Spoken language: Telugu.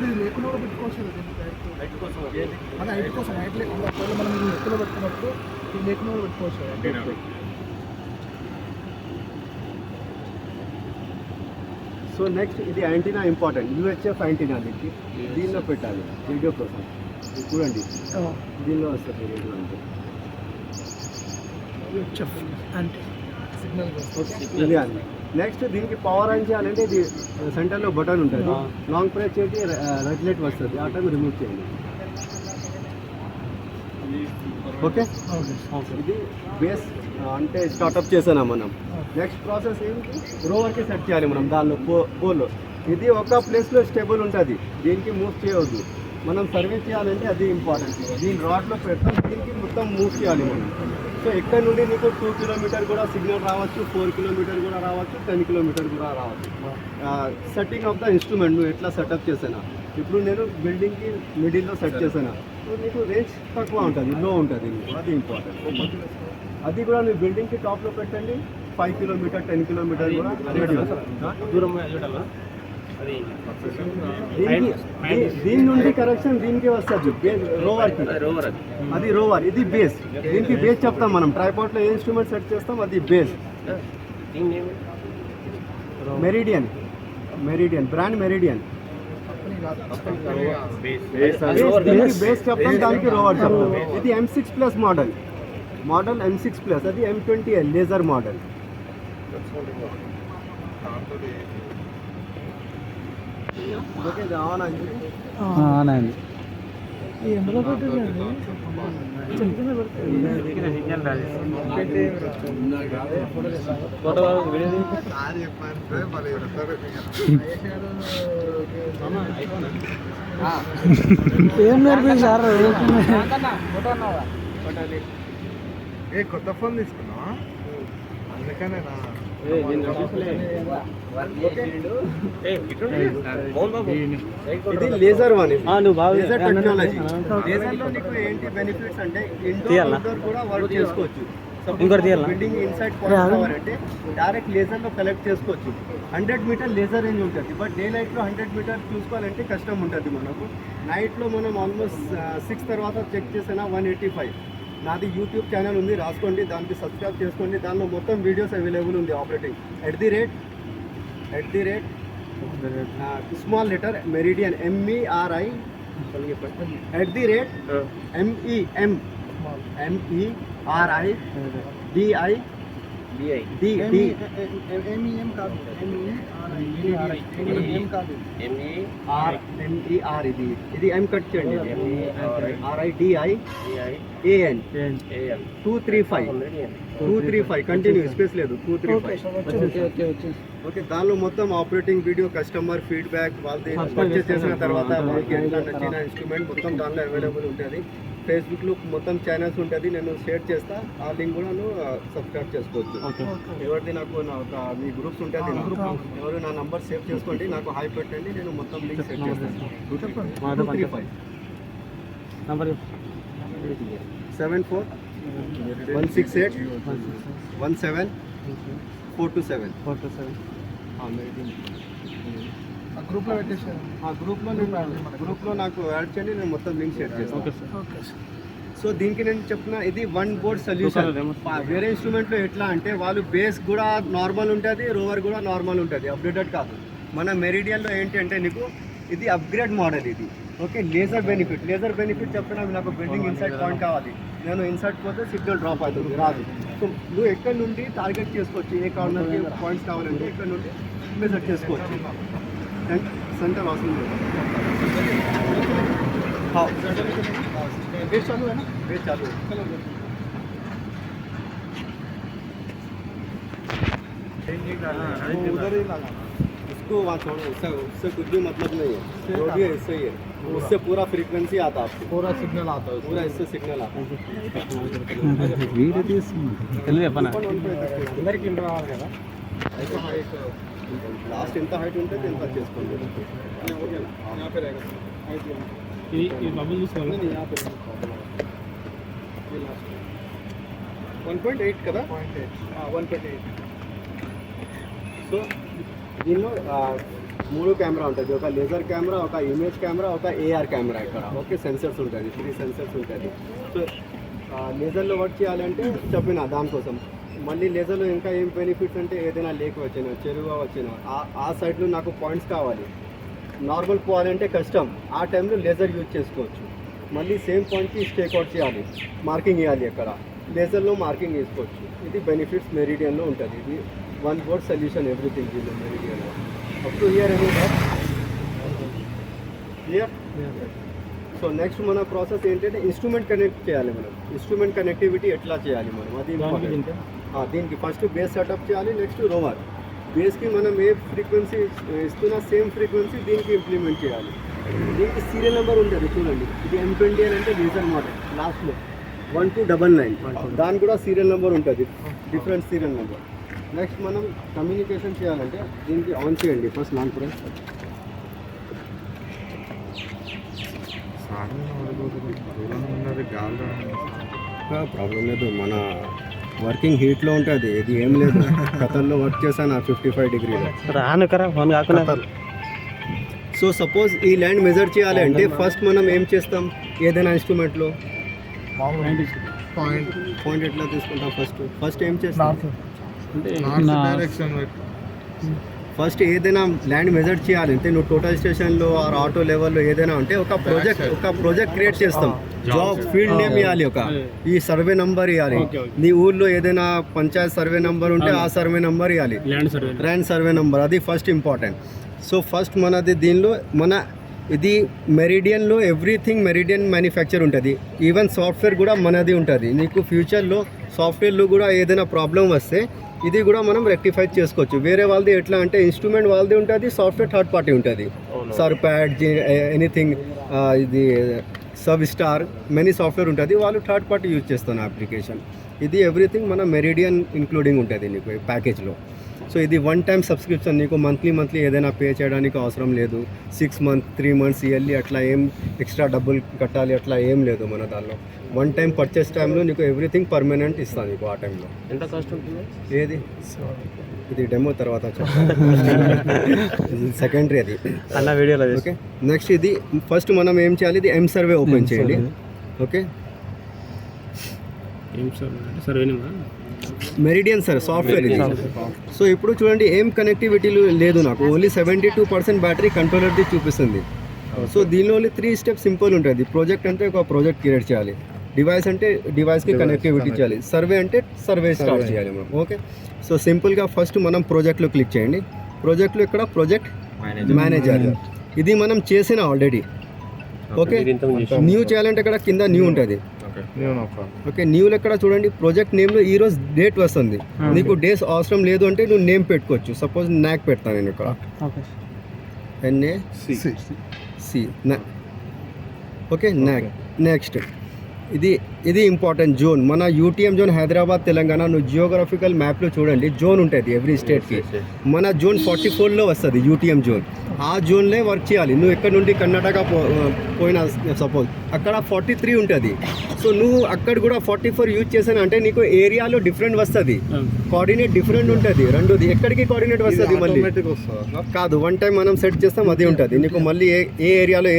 ఇది లేకుండా కూడా పెట్టుకోవచ్చు కదా హైట్ కోసం. అదే హైట్ కోసం, హైట్ లేకుండా మనం ఇది ఎత్తులో పెట్టుకున్నప్పుడు ఇది లేకుండా కూడా పెట్టుకోవచ్చు కదా. సో నెక్స్ట్ ఇది యాంటీనా ఇంపార్టెంట్, యూహెచ్ఎఫ్ యాంటీనా దీనిలో పెట్టాలి రేడియో కోసం. చూడండి దీనిలో వస్తుంది రేడియో అంటే సిగ్నల్. నెక్స్ట్ దీనికి పవర్ ఆన్ చేయాలంటే ఇది సెంటర్లో బటన్ ఉంటుంది, లాంగ్ ప్రెస్ చేసి రెడ్ లైట్ వస్తుంది, ఆ టైం రిమూవ్ చేయండి. ఓకే, ఇది బేస్ అంటే స్టార్ట్అప్ చేసానా మనం. నెక్స్ట్ ప్రాసెస్ ఏంటి, రోవర్కి సెట్ చేయాలి మనం దానిలో పోల్. ఇది ఒక ప్లేస్లో స్టేబుల్ ఉంటుంది, దీనికి మూవ్ చేయవద్దు. మనం సర్వీస్ చేయాలంటే అది ఇంపార్టెంట్. దీని రాడ్లో పెడతాం, దీనికి మొత్తం మూవ్ చేయాలి మనం. సో ఇక్కడ నుండి నీకు 2 కిలోమీటర్ కూడా సిగ్నల్ రావచ్చు, 4 కిలోమీటర్ కూడా రావచ్చు, 10 కిలోమీటర్ కూడా రావచ్చు. సెట్టింగ్ ఆఫ్ ద ఇన్స్ట్రుమెంట్ నువ్వు ఎట్లా సెటప్ చేసానా. ఇప్పుడు నేను బిల్డింగ్కి మిడిల్లో సెట్ చేసాను, సో నీకు రేంజ్ తక్కువ ఉంటుంది, లో ఉంటుంది, అది ఇంపార్టెంట్. అది కూడా నువ్వు బిల్డింగ్కి టాప్లో పెట్టండి, 5 కిలోమీటర్ 10 కిలోమీటర్ కూడా దూరం. దీని నుండి కరెక్షన్ దీనికి వస్తుంది రోవర్కి, అది రోవర్, ఇది బేస్. దీనికి బేస్ చెప్తాం మనం, ట్రైపాడ్లో ఏ ఇన్స్ట్రుమెంట్ సెట్ చేస్తాం అది బేస్. Meridian brand meridian. దీనికి బేస్ చెప్తాం, దానికి రోవర్ చెప్తాం. ఇది M6+ మోడల్ M6+, అది M20L laser model. Okay, on అండి. ఎందులో పెట్టండి ఏం నేర్పించారు. ఏ కొత్త ఫోన్ తీసుకున్నావా, అందుకనే ఇది లేజర్ వన్, లేజర్ టెక్నాలజీ. లేజర్లో నీకు ఏంటి బెనిఫిట్స్ అంటే ఇండోర్ కూడా వర్క్ చేసుకోవచ్చు. బిల్డింగ్ ఇన్సైడ్ పాయింట్ అంటే డైరెక్ట్ లేజర్లో కలెక్ట్ చేసుకోవచ్చు. 100 మీటర్ లేజర్ రేంజ్ ఉంటుంది, బట్ డే లైట్లో 100 మీటర్ చూసుకోవాలంటే కష్టం ఉంటుంది మనకు. నైట్లో మనం ఆల్మోస్ట్ 6 తర్వాత చెక్ చేసినా 185. నాది యూట్యూబ్ ఛానల్ ఉంది, రాసుకోండి, దానికి సబ్స్క్రైబ్ చేసుకోండి. దానిలో మొత్తం వీడియోస్ అవైలబుల్ ఉంది. Operating @ small letter meridian MERI MERIDIDIMEM కాదు, MER. ఇది M కట్ చేయండి, RIDIAN 235 కంటిన్యూ, స్పేస్ లేదు, 235. ఓకే, దానిలో మొత్తం ఆపరేటింగ్ వీడియో, కస్టమర్ ఫీడ్బ్యాక్, వాళ్ళది పర్చేస్ చేసిన తర్వాత వాళ్ళకి ఎట్లా నచ్చిన ఇన్స్ట్రుమెంట్ మొత్తం దానిలో అవైలబుల్ ఉంటుంది. ఫేస్బుక్లో మొత్తం ఛానల్స్ ఉంటుంది, నేను షేర్ చేస్తా, ఆ లింక్ కూడా నువ్వు సబ్స్క్రైబ్ చేసుకోవచ్చు. ఎవరిది నాకు మీ గ్రూప్స్ ఉంటుంది, ఎవరు నా నంబర్ సేవ్ చేసుకోండి, నాకు హాయ్ పెట్టండి, నేను మొత్తం లింక్ షేర్ చేస్తాను. 235 74 168 17 427. గ్రూప్లో పెట్టేసాను, గ్రూప్లో నాకు యాడ్ చేయండి, నేను మొత్తం లింక్ షేర్ చేస్తాను. సో దీనికి నేను చెప్తున్నా, ఇది 1 బోర్డ్ సొల్యూషన్. వేరే ఇన్స్ట్రుమెంట్లో ఎట్లా అంటే వాళ్ళు బేస్ కూడా నార్మల్ ఉంటుంది, రోవర్ కూడా నార్మల్ ఉంటుంది, అప్డేటెడ్ కాదు. మన మెరిడియన్లో ఏంటి అంటే నీకు ఇది అప్గ్రేడ్ మోడల్ ఇది. ఓకే, లేజర్ బెనిఫిట్ చెప్తున్నా, నాకు బిల్డింగ్ ఇన్సైడ్ పాయింట్ కావాలి, నేను ఇన్సైడ్ పోతే సిగ్నల్ డ్రాప్ అవుతుంది, రాదు. సో నువ్వు ఎక్కడ నుండి టార్గెట్ చేసుకోవచ్చు, ఏ కార్నర్కి పాయింట్స్ కావాలంటే ఇక్కడ నుండి మెజర్ చేసుకోవచ్చు. सेंटर हाउसिंग हाँ वेट चालू है ना, वेट चालू है। उधर ही लगा उसको, वहाँ छोड़ो, उससे कुछ भी मतलब नहीं है, जो भी है इससे ही है, उससे पूरा फ्रीक्वेंसी आता है आपको, पूरा सिग्नल आता है, पूरा इससे सिग्नल आता है। लास्ट इंत हाइट उंटे इंत చేసుకోండి, यहाँ पे रहेगा ये बबल చూసుకోవాలి, यहाँ पे ये लास्ट 1.8 కదా, 1.8. సో దీనిలో 3 కెమెరా ఉంటుంది, ఒక లేజర్ కెమెరా, ఒక ఇమేజ్ కెమెరా, ఒక ఏఆర్ కెమెరా ఇక్కడ. ఓకే, సెన్సర్స్ ఉంటుంది, 3 సెన్సర్స్ ఉంటుంది. సో లేజర్లో వర్క్ చేయాలంటే చెప్పిన దానికోసం. మళ్ళీ లేజర్లో ఇంకా ఏం బెనిఫిట్స్ అంటే ఏదైనా లేక్ వచ్చినా, చెరువు వచ్చినా ఆ సైడ్లో నాకు పాయింట్స్ కావాలి. నార్మల్ పోవాలంటే కష్టం, ఆ టైంలో లేజర్ యూజ్ చేసుకోవచ్చు. మళ్ళీ సేమ్ పాయింట్కి స్టేక్ అవుట్ చేయాలి, మార్కింగ్ వేయాలి అక్కడ, లేజర్లో మార్కింగ్ వేసుకోవచ్చు. ఇది బెనిఫిట్స్ మెరిడియన్లో ఉంటుంది. ఇది వన్ వర్డ్ సొల్యూషన్ ఎవ్రీథింగ్ దీనిలో మెరిడియన్లో. Up to here any clear. So next మన ప్రాసెస్ ఏంటంటే ఇన్స్ట్రుమెంట్ కనెక్ట్ చేయాలి మనం. ఇన్స్ట్రుమెంట్ కనెక్టివిటీ ఎట్లా చేయాలి మనం, అది దీనికి ఫస్ట్ బేస్ సెటప్ చేయాలి, నెక్స్ట్ రోవర్. బేస్కి మనం ఏ ఫ్రీక్వెన్సీ ఇస్తున్నా సేమ్ ఫ్రీక్వెన్సీ దీనికి ఇంప్లిమెంట్ చేయాలి. దీనికి సీరియల్ నెంబర్ ఉంటుంది చూడండి, ఇది M20 అని అంటే రీజన్ మోడల్, లాస్ట్లో 1299 దాని కూడా సీరియల్ నెంబర్ ఉంటుంది, డిఫరెంట్ సీరియల్ నెంబర్. నెక్స్ట్ మనం కమ్యూనికేషన్ చేయాలంటే దీనికి ఆన్ చేయండి ఫస్ట్ లాంగ్ ప్రెస్. ప్రాబ్లం లేదు, మన వర్కింగ్ హీట్లో ఉంటుంది, ఇది ఏం లేదు. ఖతర్లో వర్క్ చేశాను 55 డిగ్రీలో. సో సపోజ్ ఈ ల్యాండ్ మెజర్ చేయాలి అంటే ఫస్ట్ మనం ఏం చేస్తాం, ఏదైనా ఇన్స్ట్రుమెంట్లో పాయింట్ ఎట్లా తీసుకుంటాం, ఫస్ట్ ఏం చేస్తాం, ఫస్ట్ ఏదైనా ల్యాండ్ మెజర్ చేయాలి అంటే నువ్వు టోటల్ స్టేషన్లో ఆర్ ఆటో లెవెల్లో ఏదైనా ఉంటే ఒక ప్రాజెక్ట్ క్రియేట్ చేస్తాం. జాబ్ ఫీల్డ్ నేమ్ ఇవ్వాలి, ఈ సర్వే నంబర్ ఇవ్వాలి. నీ ఊర్లో ఏదైనా పంచాయత్ సర్వే నంబర్ ఉంటే ఆ సర్వే నంబర్ ఇవ్వాలి, ల్యాండ్ సర్వే నంబర్, అది ఫస్ట్ ఇంపార్టెంట్. సో ఫస్ట్ మనది దీనిలో ఇది మెరిడియన్లో ఎవ్రీథింగ్ మెరిడియన్ మ్యానుఫ్యాక్చర్ ఉంటుంది. ఈవెన్ సాఫ్ట్వేర్ కూడా మనది ఉంటుంది. నీకు ఫ్యూచర్లో సాఫ్ట్వేర్లో కూడా ఏదైనా ప్రాబ్లం వస్తే ఇది కూడా మనం రెక్టిఫై చేసుకోవచ్చు. వేరే వాళ్ళది ఎట్లా అంటే ఇన్స్ట్రుమెంట్ వాళ్ళది ఉంటుంది, సాఫ్ట్వేర్ థర్డ్ పార్టీ ఉంటుంది. సర్ప్యాడ్ ఎనీథింగ్, ఇది సబ్ స్టార్ మెనీ సాఫ్ట్వేర్ ఉంటుంది, వాళ్ళు థర్డ్ పార్టీ యూజ్ చేస్తాను అప్లికేషన్. ఇది ఎవ్రీథింగ్ మన మెరిడియన్ ఇంక్లూడింగ్ ఉంటుంది నీకు ప్యాకేజ్లో. సో ఇది వన్ టైం సబ్స్క్రిప్షన్, నీకు మంత్లీ ఏదైనా పే చేయడానికి అవసరం లేదు. 6 months 3 months ఇయర్లీ అట్లా ఏం ఎక్స్ట్రా డబ్బులు కట్టాలి అట్లా ఏం లేదు మన దానిలో. వన్ టైం పర్చేస్ టైంలో నీకు ఎవ్రీథింగ్ పర్మనెంట్ ఇస్తాను నీకు ఆ టైంలో. ఎంత కాస్ట్ ఉంటుంది ఏది ఇది డెమో తర్వాత సెకండరీ అది అన్న వీడియోలో. ఓకే, నెక్స్ట్ ఇది ఫస్ట్ మనం ఏం చేయాలి, ఇది M-Survey ఓపెన్ చేయండి. ఓకే, మెరిడియన్ సార్ సాఫ్ట్వేర్ ఇది. సో ఇప్పుడు చూడండి ఏం కనెక్టివిటీ లేదు నాకు, ఓన్లీ 72% బ్యాటరీ కంట్రోలర్ది చూపిస్తుంది. సో దీనిలో ఓన్లీ 3 steps సింపుల్ ఉంటుంది. ప్రాజెక్ట్ అంటే ఒక ప్రాజెక్ట్ క్రియేట్ చేయాలి, డివైస్ అంటే డివైస్కి కనెక్టివిటీ చేయాలి, సర్వే అంటే సర్వే స్టార్ట్ చేయాలి మనం. ఓకే, సో సింపుల్గా ఫస్ట్ మనం ప్రాజెక్ట్లో క్లిక్ చేయండి. ప్రాజెక్ట్లో ఇక్కడ ప్రాజెక్ట్ మేనేజర్, ఇది మనం చేసిన ఆల్రెడీ. ఓకే, న్యూ చేయాలంటే ఇక్కడ కింద న్యూ ఉంటుంది. ఓకే, న్యూలో ఎక్కడ చూడండి ప్రాజెక్ట్ నేమ్లో ఈరోజు డేట్ వస్తుంది. నీకు డేస్ అవసరం లేదు అంటే నువ్వు నేమ్ పెట్టుకోవచ్చు. సపోజ్ నాక్ పెడతాను నేను ఇక్కడ, NAC. ఓకే, నాక్. నెక్స్ట్ ఇది ఇంపార్టెంట్ జోన్, మన UTM జోన్ హైదరాబాద్ తెలంగాణ. నువ్వు జియోగ్రఫికల్ మ్యాప్లో చూడండి జోన్ ఉంటుంది ఎవ్రీ స్టేట్కి. మన జోన్ 44లో వస్తుంది UTM జోన్. ఆ జోన్లే వర్క్ చేయాలి. నువ్వు ఎక్కడ నుండి కర్ణాటక పోయినా సపోజ్ అక్కడ 43 ఉంటుంది. సో నువ్వు అక్కడ కూడా 44 యూజ్ చేసాను అంటే నీకు ఏరియాలో డిఫరెంట్ వస్తుంది, కోఆర్డినేట్ డిఫరెంట్ ఉంటుంది. రెండోది ఎక్కడికి కోఆర్డినేట్ వస్తుంది మళ్ళీ కాదు, వన్ టైం మనం సెట్ చేస్తాం అది ఉంటుంది నీకు. మళ్ళీ ఏ ఏరియాలో